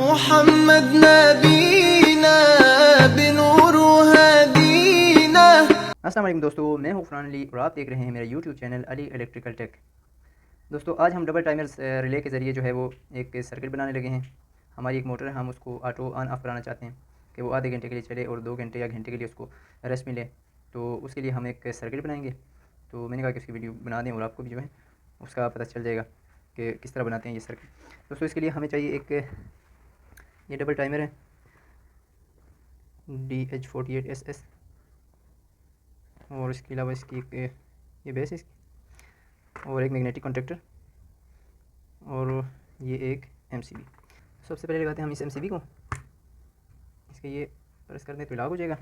मोहम्मद नबीना बिनूर हदीना। अस्सलाम वालेकुम दोस्तों, मैं हूँ फ़रहान अली और आप देख रहे हैं मेरा YouTube channel Ali electrical tech. दोस्तों आज हम डबल टाइमर रिले के ज़रिए जो है वो एक सर्किट बनाने लगे हैं। हमारी एक मोटर है, हम उसको ऑटो ऑन ऑफ़ कराना चाहते हैं कि वो आधे घंटे के लिए चले और 2 घंटे या घंटे के लिए उसको रेस्ट मिले। तो उसके लिए हम एक सर्किट बनाएंगे। तो मैंने कहा कि उसकी वीडियो बना दें और आपको भी जो है उसका पता चल जाएगा कि किस तरह बनाते हैं ये सर्किट। दोस्तों इसके लिए हमें चाहिए एक ये डबल टाइमर है DH48SS, और इसके अलावा इसकी एक ये बेस है इसकी, और एक मैग्नेटिक कॉन्टैक्टर, और ये एक MCB। सबसे पहले लगाते हैं हम इस MCB को, इसके ये प्रेस कर दें तो लॉक हो जाएगा।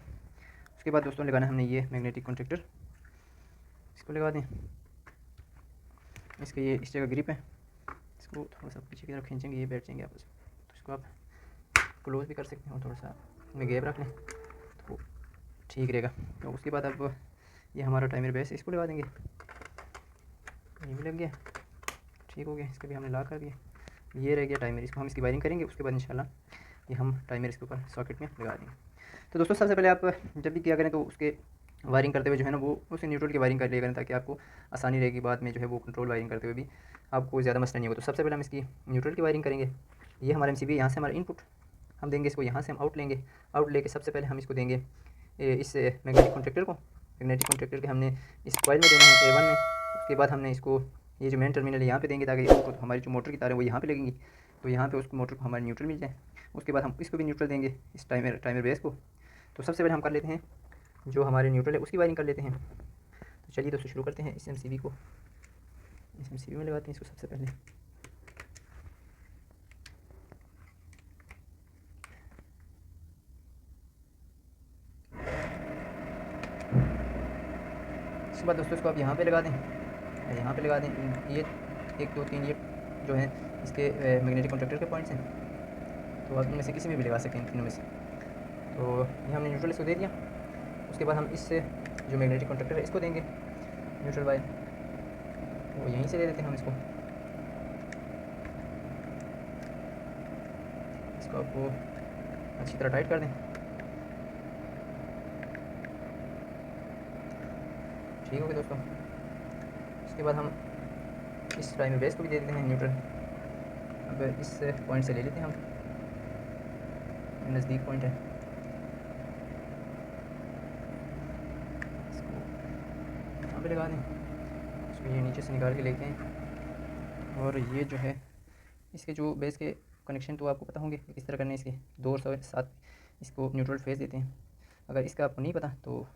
उसके बाद दोस्तों लगाना है हमने ये मैग्नेटिक कॉन्टैक्टर, इसको लगा दें। इसके ये इस जगह ग्रिप है, इसको थोड़ा सा पीछे की तरफ खींचेंगे, ये बैठ जाएंगे आपस में। तो इसको आप क्लोज भी कर सकते हैं और थोड़ा सा इसमें गैप रख लें तो ठीक रहेगा। तो उसके बाद अब ये हमारा टाइमर बेस है, इसको लगा देंगे। ये भी लग गया, ठीक हो गया। इसका भी हमने लॉक कर दिया। ये रह गया टाइमर, इसको हम इसकी वायरिंग करेंगे। उसके बाद इंशाल्लाह ये हम टाइमर इसके ऊपर सॉकेट में लगा देंगे। तो दोस्तों सबसे पहले आप जब भी क्या करें तो उसके वायरिंग करते हुए जो है ना वो उसे न्यूट्रल की वायरिंग कर लिया करें, ताकि आपको आसानी रहेगी बाद में जो है वो कंट्रोल वायरिंग करते हुए भी आपको ज़्यादा मसला नहीं होगा। तो सबसे पहले हम इसकी न्यूट्रल की वायरिंग करेंगे। ये हमारा MCB, यहाँ से हमारा इनपुट हम देंगे, इसको यहाँ से हम आउट लेंगे। आउट लेके सबसे पहले हम इसको देंगे इस मैग्नेटिक कॉन्टैक्टर को। मैग्नेटिक कॉन्टैक्टर के हमने इस कॉइल में देना है A1 में। उसके बाद हमने इसको ये जो मेन टर्मिनल है यहाँ पे देंगे, ताकि इसको हमारी जो मोटर की तार है वो यहाँ पे लगेंगी, तो यहाँ पे उसको मोटर को हमारी न्यूट्रल मिल जाए। उसके बाद हम इसको भी न्यूट्रल देंगे, इस टाइमर बेस को। तो सबसे पहले हम कर लेते हैं जो हमारे न्यूट्रल है उसकी वायरिंग कर लेते हैं। तो चलिए दोस्तों शुरू करते हैं। इस MCB को इस MCB में लगाते हैं इसको सबसे पहले। उसके बाद दोस्तों इसको आप यहाँ पे लगा दें, यहाँ पे लगा दें। ये 1 2 3 ये जो है इसके मैग्नेटिक कॉन्टैक्टर के पॉइंट्स हैं, तो आप इनमें से किसी में भी लगा सकते हैं, इन तीनों में से। तो ये हमने न्यूट्रल इसको दे दिया। उसके बाद हम इससे जो मैग्नेटिक कॉन्टैक्टर है इसको देंगे न्यूट्रल वायर, वो यहीं से दे देते हैं हम इसको। इसको आपको अच्छी तरह टाइट कर दें, ठीक हो गया दोस्तों। उसके बाद हम इस टाइमर बेस को भी दे देते हैं न्यूट्रल। अब इस पॉइंट से ले लेते हैं हम, नज़दीक पॉइंट है, इसको यहाँ पे लगा दें। इसको ये नीचे से निकाल के लेते हैं, और ये जो है इसके जो बेस के कनेक्शन तो आपको पता होंगे किस तरह करने। इसके 2 और 7 इसको न्यूट्रल फेस देते हैं। अगर इसका आपको नहीं पता तो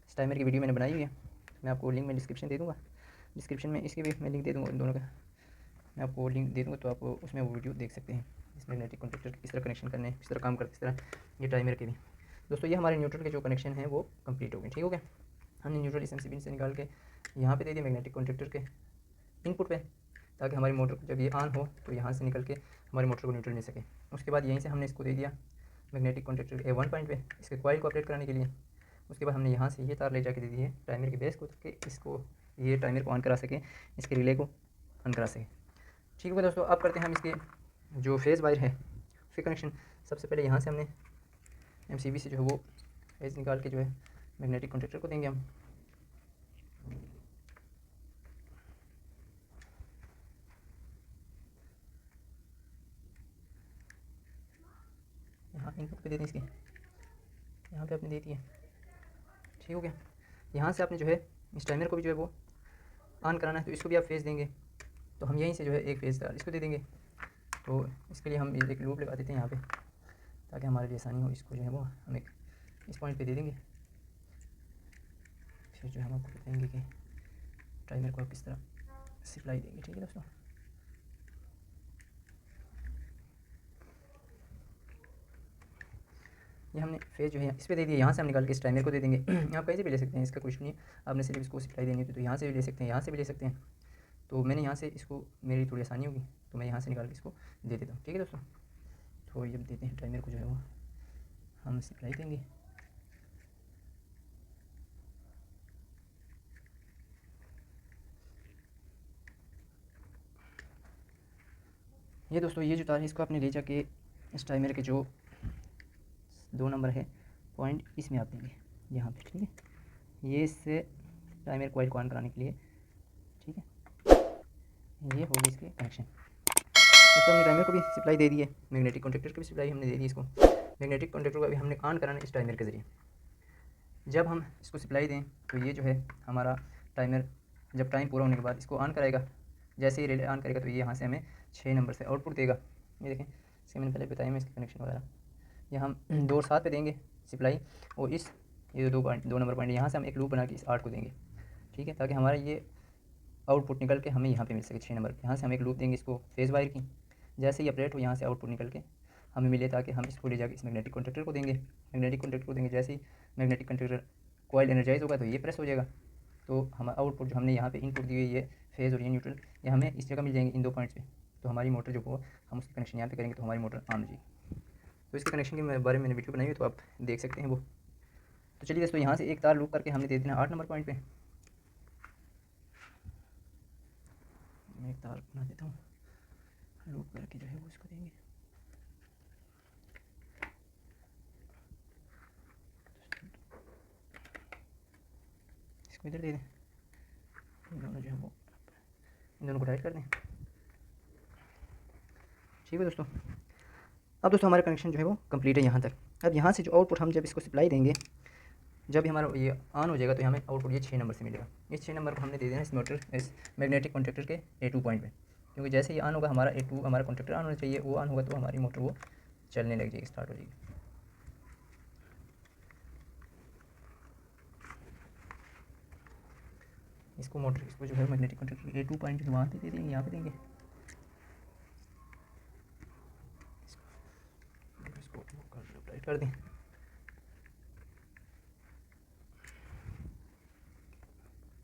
इस टाइमर की वीडियो मैंने बनाई हुई है, मैं आपको लिंक में डिस्क्रिप्शन दे दूँगा। डिस्क्रिप्शन में इसके भी मैं लिंक दे दूँगा, इन दोनों का मैं आपको लिंक दे दूँगा, तो आप उसमें वो वीडियो देख सकते हैं। इस मैग्नेटिक कॉन्टैक्टर किस तरह कनेक्शन करने हैं, किस तरह काम करते, किस तरह ये टाइमर के भी। दोस्तों ये हमारे न्यूट्रल के जो कनेक्शन है वो कंप्लीट हो गए, ठीक हो गया। हमने न्यूट्रल इस MCB से निकाल के यहाँ पे दे दिया मैग्नेटिक कॉन्टैक्टर के इनपुट पे, ताकि हमारी मोटर को जब ये ऑन हो तो यहाँ से निकल के हमारी मोटर को न्यूट्रल मिल सके। उसके बाद यहीं से हमने इसको दे दिया मैग्नेटिक कॉन्टैक्टर के A1 पॉइंट पे इसके कॉइल को ऑपरेट कराने के लिए। उसके बाद हमने यहाँ से ये तार ले जाके दे दी है टाइमर के बेस को, कि इसको ये टाइमर को ऑन करा सके, इसके रिले को ऑन करा सके, ठीक है दोस्तों। अब करते हैं हम इसके जो फेज़ वायर है उसके कनेक्शन। सबसे पहले यहाँ से हमने MCB से जो है वो फेज़ निकाल के जो है मैग्नेटिक कॉन्टैक्टर को देंगे हम। यहाँ इनपुट पे दे दें इसके, यहाँ पे आपने दे दिए, ठीक हो गया। यहाँ से आपने जो है इस टाइमर को भी जो है वो ऑन कराना है, तो इसको भी आप फेज़ देंगे। तो हम यहीं से जो है एक फेज़ इसको दे देंगे। तो इसके लिए हम एक लूप लगा देते हैं यहाँ पे, ताकि हमारे लिए आसानी हो। इसको जो है वो हम एक इस पॉइंट पे दे देंगे, फिर जो है हम आपको बताएंगे कि टाइमर को आप किस तरह सप्लाई देंगे, ठीक है दोस्तों। ये हमने फेज़ जो है इस पर दे दिया, यहाँ से हम निकाल के इस टाइमर को दे देंगे। आप कहीं से भी ले सकते हैं, इसका कुछ नहीं है। आपने सिर्फ इसको सप्लाई देनी होती तो यहाँ से भी ले सकते हैं, यहाँ से भी ले सकते हैं। तो मैंने यहाँ से इसको, मेरी थोड़ी आसानी होगी तो मैं यहाँ से निकाल के इसको दे देता हूँ, ठीक है दोस्तों। तो ये देते हैं टाइमर को जो है वो हम सप्लाई देंगे। ये दोस्तों ये जो तार है इसको आपने ले जाके इस टाइमर के जो 2 नंबर है पॉइंट इसमें आप देंगे यहाँ पे, ठीक है। ये इससे टाइमर कॉइल को ऑन कराने के लिए, ठीक है। ये होगी इसके कनेक्शन। दोस्तों हमने टाइमर को भी सप्लाई दे दी है, मैग्नेटिक कॉन्टैक्टर की भी सप्लाई हमने दे दी इसको। मैग्नेटिक कॉन्टैक्टर को अभी हमने ऑन कराना है इस टाइमर के ज़रिए। जब हम इसको सप्लाई दें तो ये जो है हमारा टाइमर जब टाइम पूरा होने के बाद इसको ऑन कराएगा। जैसे ही रिले ऑन करेगा तो ये यहाँ से हमें 6 नंबर से आउटपुट देगा। ये देखें, इसके मैंने पहले बताया मैं इसके कनेक्शन वगैरह। ये हम 2 और 7 पे देंगे सप्लाई, और इस ये 2 नंबर पॉइंट यहाँ से हम एक लूप बना के इस 8 को देंगे, ठीक है, ताकि हमारा ये आउटपुट निकल के हमें यहाँ पे मिल सके 6 नंबर। यहाँ से हम एक लूप देंगे इसको फेज़ वायर की, जैसे ही अपडेट हो यहाँ से आउटपुट निकल के हमें मिले, ताकि हम इसको ले जाके इस मैग्नेटिक कॉन्टैक्टर को देंगे। मैग्नेटिक कॉन्टैक्टर को देंगे, जैसे ही मैग्नेटिक कॉन्टैक्टर कॉइल एनर्जाइज होगा तो ये प्रेस हो जाएगा, तो हमारा आउटपुट जो हमने यहाँ पे इनपुट दी हुई है फेज़ और ये न्यूट्रल, ये हमें इस जगह मिल जाएंगे इन 2 पॉइंट्स पे। तो हमारी मोटर जो हो हम उसका कनेक्शन यहाँ पे करेंगे तो हमारी मोटर ऑन हो जाएगी। तो इसके कनेक्शन के बारे में मैंने वीडियो बनाई हुई, तो आप देख सकते हैं वो। तो चलिए दोस्तों, यहाँ से एक तार लूप करके हमने दे देना 8 नंबर पॉइंट पे। मैं एक तार बना देता हूँ, लूप करके जो है वो इसको देंगे। इसको इधर दे दें, इन दोनों जो है वो इन दोनों को टाइट कर दें, ठीक है दोस्तों। अब दोस्तों हमारा कनेक्शन जो है वो कंप्लीट है यहाँ तक। अब यहाँ से जो आउटपुट हम जब इसको सप्लाई देंगे, जब हमारा ये ऑन हो जाएगा तो हमें आउटपुट ये 6 नंबर से मिलेगा। इस 6 नंबर को हमने दे देना इस मोटर इस मैग्नेटिक कॉन्टैक्टर के A2 पॉइंट पे, क्योंकि जैसे ही ऑन होगा हमारा A2 हमारा कॉन्टैक्टर ऑन होना चाहिए, वो ऑन होगा तो हमारी मोटर वो चलने लग जाएगी, स्टार्ट हो जाएगी। इसको मोटर इसको जो है मैग्नेटिक कॉन्टैक्टर A2 पॉइंट वहाँ पे दे देंगे, यहाँ पे देंगे। इसको टाइट कर दें,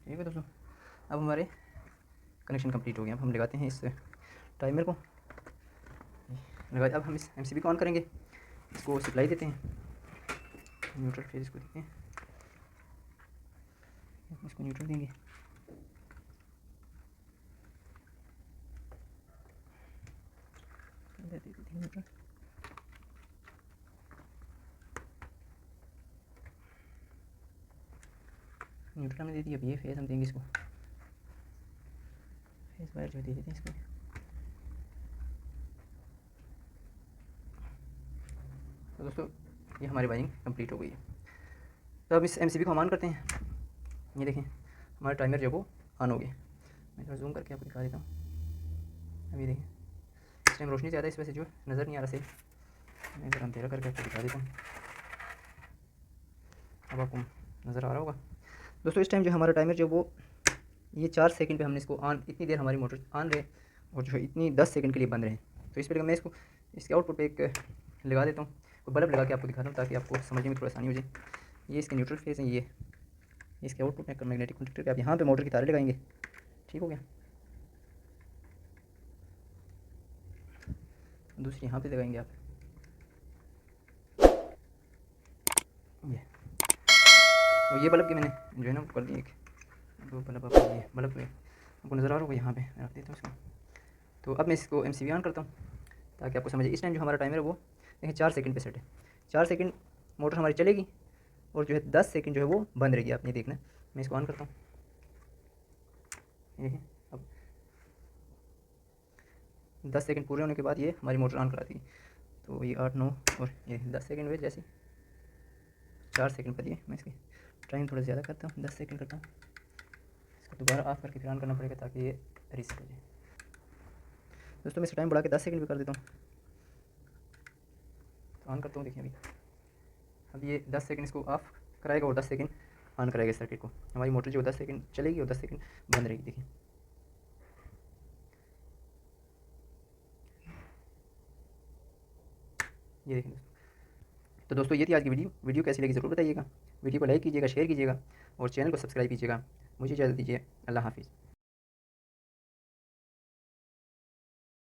ठीक है दोस्तों। अब हमारे कनेक्शन कंप्लीट हो गया। अब हम लगाते हैं इस टाइमर को लगा। अब हम इस MCB को ऑन करेंगे, इसको सप्लाई देते हैं न्यूट्रल फेज, इसको देते हैं, इसको न्यूट्रल देंगे, न्यूट्रल। न्यूट्रल में दे दी। अब ये फेज हम देंगे इसको, फेज वायर जो दे देते हैं इसको। तो दोस्तों ये हमारी वायरिंग कंप्लीट हो गई है। तो अब इस MCB को हम ऑन करते हैं। ये देखें हमारा टाइमर जो वो ऑन हो गया। मैं थोड़ा जूम करके आपको दिखा देता हूँ। अब ये देखें, इस टाइम रोशनी ज़्यादा है, इस वजह से जो नज़र नहीं आ रहा सही। मैं ज़रा अंधेरा करके आपको दिखा देता हूँ, अब आपको नज़र आ रहा होगा। दोस्तों इस टाइम जो हमारा टाइमर जो वो ये 4 सेकंड पे हमने इसको ऑन, इतनी देर हमारी मोटर ऑन रहे और जो है इतनी 10 सेकंड के लिए बंद रहे। तो इस पर मैं इसको इसके आउटपुट पे एक लगा देता हूँ, बल्ब लगा के आपको दिखाता हूँ ताकि आपको समझने में थोड़ा आसानी हो जाए। ये इसके न्यूट्रल फेस है, ये इसके आउटपुट में मैग्नेटिक कॉन्टैक्टर के आप यहाँ पे मोटर की तारें लगाएंगे, ठीक हो गया। दूसरी यहाँ पे लगाएंगे आप, ये बल्ब की मैंने जो है ना कर दी एक 2 बल्ब। आपको ये बल्ब आपको नज़र आ रहा होगा, यहाँ पे रख देता हूँ इसको। तो अब मैं इसको MCB ऑन करता हूँ ताकि आपको समझे। इस टाइम जो हमारा टाइमर है वो देखिए 4 सेकंड पे सेट है। 4 सेकंड मोटर हमारी चलेगी और जो है 10 सेकंड जो है वो बंद रहेगी। आपने देखना, मैं इसको ऑन करता हूँ। देखिए अब 10 सेकंड पूरे होने के बाद ये हमारी मोटर ऑन करा दी। तो ये 8 9 और ये 10 सेकंड हुए, जैसे 4 सेकंड पर दिए। मैं इसकी टाइम थोड़ा ज़्यादा करता हूँ, 10 सेकंड करता हूँ। इसको दोबारा ऑफ करके फिर ऑन करना पड़ेगा ताकि ये रीसेट हो जाए। दोस्तों मैं इस टाइम बढ़ा के 10 सेकंड भी कर देता हूँ। तो ऑन करता हूँ, देखिए अब ये 10 सेकंड इसको ऑफ कराएगा और 10 सेकंड ऑन कराएगा इस सर्किट को। हमारी मोटर जो 10 सेकंड चलेगी और 10 सेकंड बंद रहेगी। देखिए ये देखें दोस्तों। तो दोस्तों ये थी आज की वीडियो कैसी लगी ज़रूर बताइएगा। वीडियो को लाइक कीजिएगा, शेयर कीजिएगा और चैनल को सब्सक्राइब कीजिएगा। मुझे इजाज़त दीजिए, अल्लाह हाफिज़।